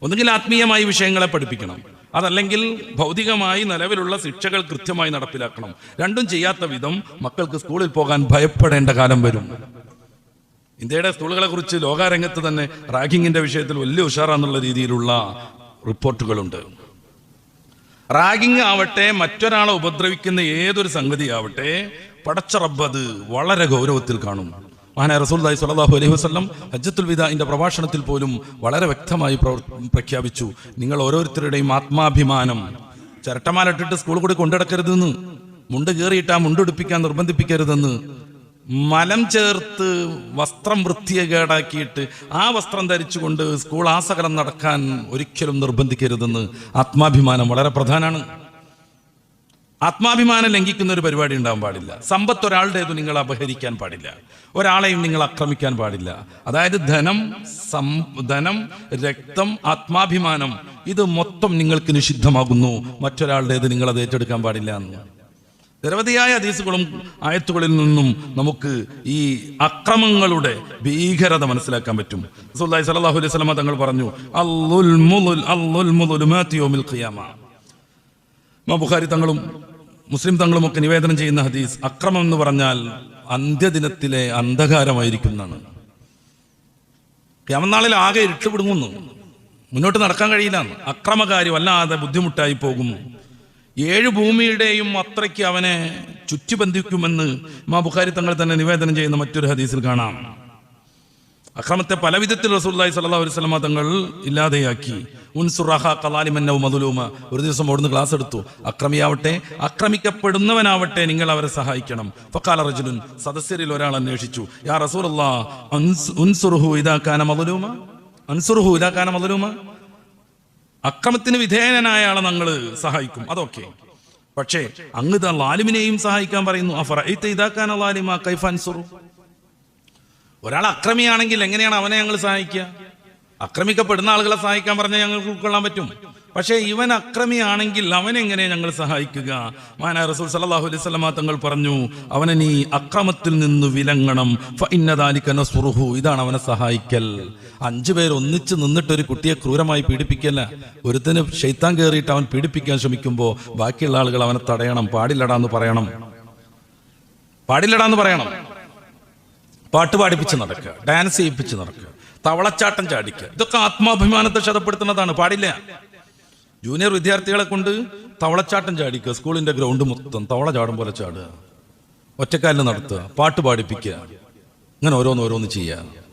ഒന്നുകിൽ ആത്മീയമായി വിഷയങ്ങളെ പഠിപ്പിക്കണം, അതല്ലെങ്കിൽ ഭൗതികമായി നിലവിലുള്ള ശിക്ഷകൾ കൃത്യമായി നടപ്പിലാക്കണം. രണ്ടും ചെയ്യാത്ത വിധം മക്കൾക്ക് സ്കൂളിൽ പോകാൻ ഭയപ്പെടേണ്ട കാലം വരും. ഇന്ത്യയുടെ സ്കൂളുകളെ കുറിച്ച് ലോകാരംഗത്ത് തന്നെ റാഗിങ്ങിന്റെ വിഷയത്തിൽ വലിയ ഉഷാറാന്നുള്ള രീതിയിലുള്ള റിപ്പോർട്ടുകളുണ്ട്. റാഗിങ് ആവട്ടെ, മറ്റൊരാളെ ഉപദ്രവിക്കുന്ന ഏതൊരു സംഗതി ആവട്ടെ, പടച്ച റബ്ബ് അത് വളരെ ഗൗരവത്തിൽ കാണും. മഹാനായ റസൂലുള്ളാഹി സ്വല്ലല്ലാഹു അലൈഹി വസല്ലം ഹജ്ജത്തുൽ വിദാഇന്റെ പ്രഭാഷണത്തിൽ പോലും വളരെ വ്യക്തമായി പ്രഖ്യാപിച്ചു, നിങ്ങൾ ഓരോരുത്തരുടെയും ആത്മാഭിമാനം ചിരട്ടമാലിട്ടിട്ട് സ്കൂൾ കൂടി കൊണ്ടുനടക്കരുതെന്ന്, മുണ്ട് കീറിയിട്ട് ആ മുണ്ടുടുപ്പിക്കാൻ നിർബന്ധിപ്പിക്കരുതെന്ന്, മലം ചേർത്ത് വസ്ത്രം വൃത്തികേടാക്കിയിട്ട് ആ വസ്ത്രം ധരിച്ചുകൊണ്ട് സ്കൂൾ ആസകലം നടക്കാൻ ഒരിക്കലും നിർബന്ധിക്കരുതെന്ന്. ആത്മാഭിമാനം വളരെ പ്രധാനമാണ്. ആത്മാഭിമാനം ലംഘിക്കുന്ന ഒരു പരിപാടി ഉണ്ടാകാൻ പാടില്ല. സമ്പത്ത് ഒരാളുടേത് നിങ്ങൾ അപഹരിക്കാൻ പാടില്ല, ഒരാളെയും നിങ്ങൾ ആക്രമിക്കാൻ പാടില്ല. അതായത് ധനം, രക്തം, ആത്മാഭിമാനം ഇത് മൊത്തം നിങ്ങൾക്ക് നിഷിദ്ധമാകുന്നു. മറ്റൊരാളുടേത് നിങ്ങൾ അത് ഏറ്റെടുക്കാൻ പാടില്ല എന്ന് നിരവധിയായ ഹദീസുകളും ആയത്തുകളിൽ നിന്നും നമുക്ക് ഈ അക്രമങ്ങളുടെ ഭീകരത മനസ്സിലാക്കാൻ പറ്റും. റസൂലുള്ളാഹി സ്വല്ലല്ലാഹു അലൈഹി വസല്ലം തങ്ങൾ പറഞ്ഞു, ബുഖാരി തങ്ങളും മുസ്ലിം തങ്ങളും ഒക്കെ നിവേദനം ചെയ്യുന്ന ഹദീസ്, അക്രമം എന്ന് പറഞ്ഞാൽ അന്ത്യദിനത്തിലെ അന്ധകാരമായിരിക്കും എന്നാണ്. ഖിയാമത്ത് നാളിൽ ആകെ ഇരുട്ടുപിടുങ്ങുന്നു, മുന്നോട്ട് നടക്കാൻ കഴിയില്ല. അക്രമകാരി വല്ലാതെ ബുദ്ധിമുട്ടായി പോകുന്നു. 7 ഭൂമിയുടെയും അത്രയ്ക്ക് അവനെ ചുറ്റിബന്ധിക്കുമെന്ന് ഇമാം ബുഖാരി തങ്ങൾ തന്നെ നിവേദനം ചെയ്യുന്ന മറ്റൊരു ഹദീസിൽ കാണാം. അക്രമത്തെ പല വിധത്തിൽ റസൂലുള്ളാഹി സ്വല്ലല്ലാഹു അലൈഹി വസല്ലം തങ്ങൾ ഇല്ലാതെയാക്കി. ഒരു ദിവസം അവിടുന്ന് ക്ലാസ് എടുത്തു, അക്രമിയാവട്ടെ ആക്രമിക്കപ്പെടുന്നവനാവട്ടെ നിങ്ങൾ അവരെ സഹായിക്കണം. ഫഖാല റജുലുൻ, സദസ്യരിൽ ഒരാൾ അന്വേഷിച്ചു, യാ റസൂലല്ലാഹ് ഉൻസുറുഹു ഇദാ കാന മദ്ലൂമ, അൻസുറുഹു ഇദാ കാന മദ്ലൂമ, അക്രമത്തിന് വിധേയനായ ആളെ ഞങ്ങൾ സഹായിക്കും, അതൊക്കെ. പക്ഷേ അങ്ങ് ലാലിമിനെയും സഹായിക്കാൻ പറയുന്നു. ഒരാൾ അക്രമിയാണെങ്കിൽ എങ്ങനെയാണ് അവനെ ഞങ്ങൾ സഹായിക്കുക? ആക്രമിക്കപ്പെടുന്ന ആളുകളെ സഹായിക്കാൻ പറഞ്ഞാൽ ഞങ്ങൾക്ക് ഉൾക്കൊള്ളാൻ പറ്റും. പക്ഷേ ഇവൻ അക്രമിയാണെങ്കിൽ അവനെങ്ങനെ ഞങ്ങൾ സഹായിക്കുക? മഹാനായ റസൂൽ സല്ലല്ലാഹു അലൈഹി വസല്ലം തങ്ങൾ പറഞ്ഞു, അവനെ നീ അക്രമത്തിൽ നിന്ന് വിലങ്ങണം. ഫഇന്ന ദാലിക നസ്റുഹു, ഇതാണ് അവനെ സഹായിക്കൽ. 5 പേർ ഒന്നിച്ച് നിന്നിട്ട് ഒരു കുട്ടിയെ ക്രൂരമായി പീഡിപ്പിക്കല്ല. ഒരുത്തന് ശൈത്താൻ കയറിയിട്ട് അവൻ പീഡിപ്പിക്കാൻ ശ്രമിക്കുമ്പോൾ ബാക്കിയുള്ള ആളുകൾ അവനെ തടയണം. പാടില്ലടാന്ന് പറയണം. പാട്ട് പാടിപ്പിച്ച് നടക്കുക, ഡാൻസ് ചെയ്യിപ്പിച്ച് നടക്കുക, തവളച്ചാട്ടം ചാടിക്കുക, ഇതൊക്കെ ആത്മാഭിമാനത്തെ ക്ഷതപ്പെടുത്തുന്നതാണ്. പാടില്ല. ജൂനിയർ വിദ്യാർത്ഥികളെ കൊണ്ട് തവളച്ചാട്ടം ചാടിക്കുക, സ്കൂളിന്റെ ഗ്രൗണ്ട് മൊത്തം തവള ചാടും പോലെ ചാടുക, ഒറ്റക്കാലിൽ നടത്തുക, പാട്ട് പാടിപ്പിക്കുക, ഇങ്ങനെ ഓരോന്ന് ചെയ്യുക.